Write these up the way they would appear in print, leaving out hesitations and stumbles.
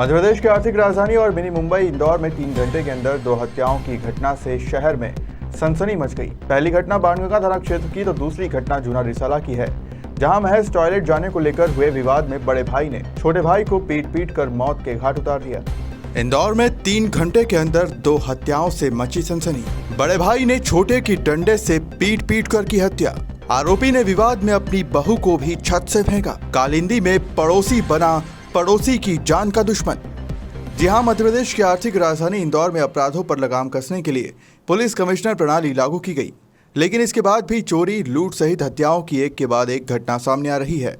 मध्य प्रदेश की आर्थिक राजधानी और मिनी मुंबई इंदौर में 3 घंटे के अंदर 2 हत्याओं की घटना से शहर में सनसनी मच गई। पहली घटना बाणगंगा थाना क्षेत्र की तो दूसरी घटना जूना रिसाला की है, जहां महज टॉयलेट जाने को लेकर हुए विवाद में बड़े भाई ने छोटे भाई को पीट कर मौत के घाट उतार दिया। इंदौर में 3 घंटे के अंदर 2 हत्याओं से मची सनसनी। बड़े भाई ने छोटे की डंडे से पीट कर की हत्या। आरोपी ने विवाद में अपनी बहू को भी छत से फेंका। कालिंदी में पड़ोसी बना पड़ोसी की जान का दुश्मन। जी हां, मध्य प्रदेश की आर्थिक राजधानी इंदौर में अपराधों पर लगाम कसने के लिए पुलिस कमिश्नर प्रणाली लागू की गई, लेकिन इसके बाद भी चोरी, लूट सहित हत्याओं की एक के बाद एक घटना सामने आ रही है।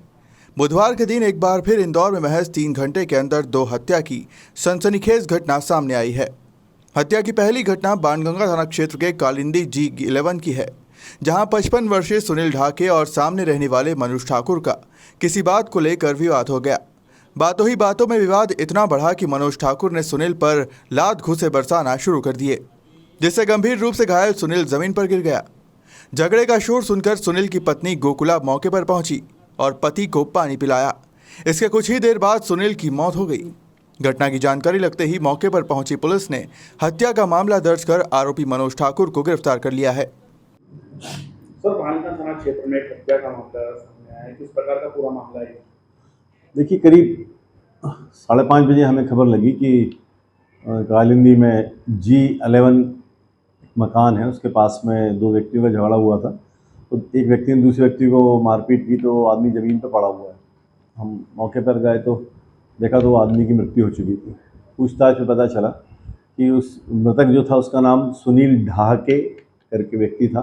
बुधवार के दिन एक बार फिर इंदौर में महज 3 घंटे के अंदर 2 हत्या की सनसनीखेज घटना सामने आई है। हत्या की पहली घटना बाणगंगा थाना क्षेत्र के कालिंदी G11 की है, जहां 55 वर्षीय सुनील ढाके और सामने रहने वाले मनोज ठाकुर का किसी बात को लेकर विवाद हो गया। बातों ही बातों में विवाद इतना बढ़ा कि मनोज ठाकुर ने सुनील पर लात घूंसे बरसाना शुरू कर दिए, जिससे गंभीर रूप से घायल सुनील जमीन पर गिर गया। झगड़े का शोर सुनकर सुनील की पत्नी गोकुला मौके पर पहुंची और पति को पानी पिलाया। इसके कुछ ही देर बाद सुनील की मौत हो गई। घटना की जानकारी लगते ही मौके पर पहुंची पुलिस ने हत्या का मामला दर्ज कर आरोपी मनोज ठाकुर को गिरफ्तार कर लिया है। सर, बाणगंगा थाना क्षेत्र में हत्या का मामला सामने आया है, किस प्रकार का पूरा मामला है? देखिए, करीब 5:30 बजे हमें खबर लगी कि कालिंदी में G11 मकान है, उसके पास में 2 व्यक्तियों का झगड़ा हुआ था। तो एक व्यक्ति ने दूसरे व्यक्ति को मारपीट की तो आदमी ज़मीन पर पड़ा हुआ है। हम मौके पर गए तो देखा तो आदमी की मृत्यु हो चुकी थी। पूछताछ में पता चला कि उस मृतक जो था उसका नाम सुनील ढाके करके व्यक्ति था,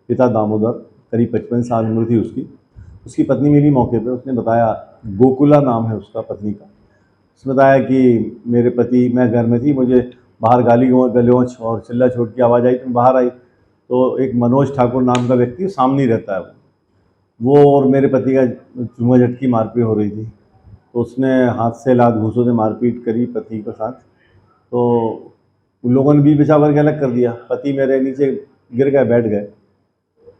पिता दामोदर, करीब 55 साल उम्र थी उसकी। उसकी पत्नी मिली मौके पे, उसने बताया, गोकुला नाम है उसका पत्नी का। उसने बताया कि मेरे पति, मैं घर में थी, मुझे बाहर गाली गलौच और चिल्ला चोट की आवाज़ आई तो मैं बाहर आई तो एक मनोज ठाकुर नाम का व्यक्ति सामने रहता है वो और मेरे पति का चूमा झटकी मारपीट हो रही थी। तो उसने हाथ से लात घूंसों से मारपीट करी पति के साथ। तो उन लोगों ने भी बचाव करके अलग कर दिया। पति मेरे नीचे गिर गए, बैठ गए।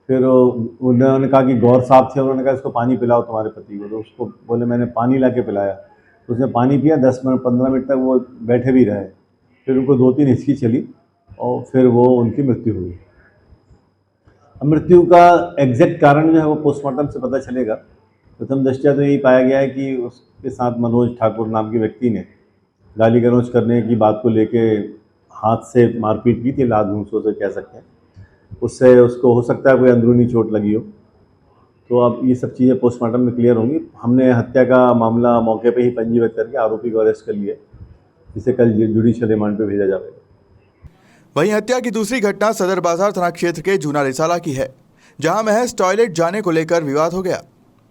फिर उन्होंने कहा कि गौर साहब थे, उन्होंने कहा इसको पानी पिलाओ तुम्हारे पति को। तो उसको बोले मैंने पानी ला के पिलाया। तो उसने पानी पिया, 10 मिनट 15 मिनट तक वो बैठे भी रहे। फिर उनको 2-3 हिचकी चली और फिर वो उनकी मृत्यु हुई। मृत्यु का एग्जैक्ट कारण जो है वो पोस्टमार्टम से पता चलेगा। प्रथम दृष्टया तो यही पाया गया है कि उसके साथ मनोज ठाकुर नाम के व्यक्ति ने गाली गलौज करने की बात को लेके हाथ से मारपीट की थी, लात घूंसों से कह सकते हैं। उससे उसको हो सकता है कोई अंदरूनी चोट लगी हो। तो अब ये सब चीज़ें पोस्टमार्टम में क्लियर होंगी। हमने हत्या का मामला मौके पे ही पंजीबद्ध करके आरोपी को अरेस्ट कर लिया, जिसे कल जुडिशियल रिमांड पे भेजा जाएगा। वहीं हत्या की दूसरी घटना सदर बाजार थाना क्षेत्र के जूना रिसाला की है, जहां महज टॉयलेट जाने को लेकर विवाद हो गया।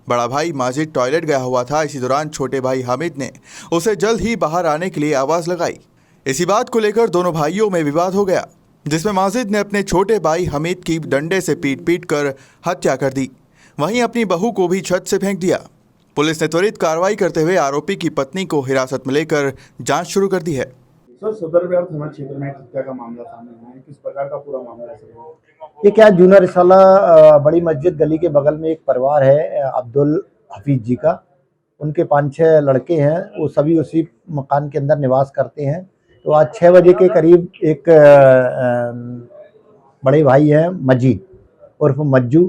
बड़ा भाई माजिद टॉयलेट गया हुआ था। इसी दौरान छोटे भाई हामिद ने उसे जल्द ही बाहर आने के लिए आवाज लगाई। इसी बात को लेकर दोनों भाइयों में विवाद हो गया, जिसमें माजिद ने अपने छोटे भाई हमीद की डंडे से पीट कर हत्या कर दी। वहीं अपनी बहू को भी छत से फेंक दिया। पुलिस ने त्वरित कार्रवाई करते हुए आरोपी की पत्नी को हिरासत में लेकर जांच शुरू कर दी है। सर, सदर बाजार थाना क्षेत्र में हत्या का मामला सामने आया है, किस प्रकार का पूरा मामला है? ये क्या, जूना रिसाला बड़ी मस्जिद गली के बगल में एक परिवार है अब्दुल हफीज जी का। उनके 5-6 लड़के हैं, वो सभी उसी मकान के अंदर निवास करते हैं। तो आज 6 बजे के करीब एक बड़े भाई हैं मजीद उर्फ मज्जू,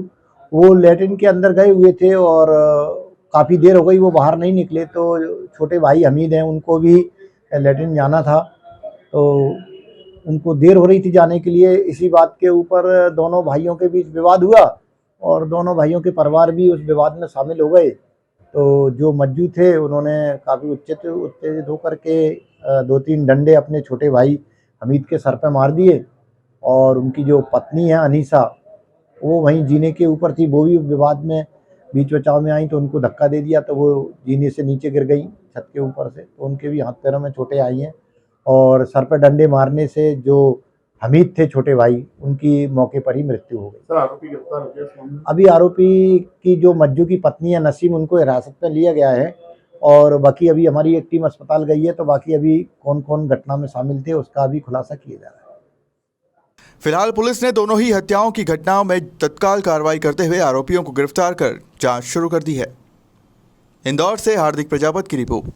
वो लैट्रिन के अंदर गए हुए थे और काफ़ी देर हो गई वो बाहर नहीं निकले। तो छोटे भाई हमीद हैं, उनको भी लैट्रिन जाना था, तो उनको देर हो रही थी जाने के लिए। इसी बात के ऊपर दोनों भाइयों के बीच विवाद हुआ और दोनों भाइयों के परिवार भी उस विवाद में शामिल हो गए। तो जो मज्जू थे उन्होंने काफ़ी उत्तेजित होकर के 2-3 डंडे अपने छोटे भाई हमीद के सर पे मार दिए और उनकी जो पत्नी है अनीसा, वो वहीं जीने के ऊपर थी, वो भी विवाद में बीच बचाव में आई तो उनको धक्का दे दिया, तो वो जीने से नीचे गिर गई छत के ऊपर से। तो उनके भी हाथ पैरों में चोटें आई हैं और सर पर डंडे मारने से जो हमीद थे छोटे भाई, उनकी मौके पर ही मृत्यु हो गई। सर, आरोपी गिरफ्तार हो गया इस मामले में? अभी आरोपी की जो मज्जू की पत्नी है नसीम, उनको हिरासत में लिया गया है और बाकी अभी हमारी एक टीम अस्पताल गई है, तो बाकी अभी कौन कौन घटना में शामिल थे उसका अभी खुलासा किया जा रहा है। फिलहाल पुलिस ने दोनों ही हत्याओं की घटनाओं में तत्काल कार्रवाई करते हुए आरोपियों को गिरफ्तार कर जांच शुरू कर दी है। इंदौर से हार्दिक प्रजापति की रिपोर्ट।